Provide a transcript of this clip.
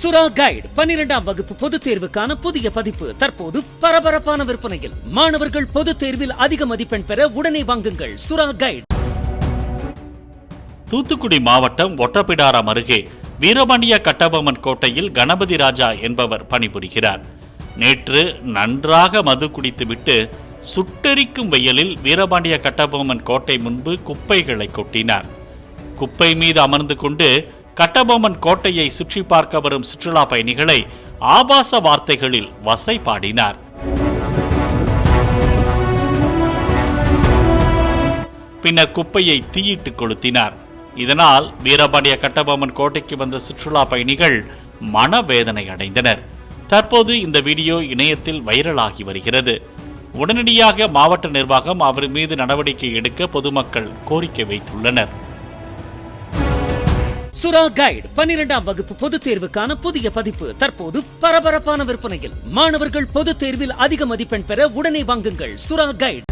சுறா கைடு 12ஆம் வகுப்பு பொதுத் தேர்வுக்கான புதிய பதிப்பு தற்போது பரபரப்பான விற்பனையில். மாணவர்கள் பொதுத் தேர்வில் அதிக மதிப்பெண் பெற உடனே வாங்குங்கள் சுறா கைடு. தூத்துக்குடி மாவட்டம் ஒட்டப்பிடாரம் அருகே வீரபாண்டிய கட்டபொம்மன் கோட்டையில் கணபதி ராஜா என்பவர் பணிபுரிகிறார். நேற்று நன்றாக மது குடித்துவிட்டு சுட்டெரிக்கும் வெயிலில் வீரபாண்டிய கட்டபொம்மன் கோட்டை முன்பு குப்பைகளை கொட்டினார். குப்பை மீது அமர்ந்து கொண்டு கட்டபொம்மன் கோட்டையை சுற்றி பார்க்க வரும் சுற்றுலா பயணிகளை ஆபாச வார்த்தைகளில் வசை பாடினார். பின்னர் குப்பையை தீயிட்டு கொளுத்தினார். இதனால் வீரபாண்டிய கட்டபொம்மன் கோட்டைக்கு வந்த சுற்றுலா பயணிகள் மனவேதனை அடைந்தனர். தற்போது இந்த வீடியோ இணையத்தில் வைரலாகி வருகிறது. உடனடியாக மாவட்ட நிர்வாகம் அவர் மீது நடவடிக்கை எடுக்க பொதுமக்கள் கோரிக்கை வைத்துள்ளனர். சுறா கைடு 12ஆம் வகுப்பு பொதுத் தேர்வுக்கான புதிய பதிப்பு தற்போது பரபரப்பான விற்பனையில். மாணவர்கள் பொதுத் தேர்வில் அதிக மதிப்பெண் பெற உடனே வாங்குங்கள் சுறா கைடு.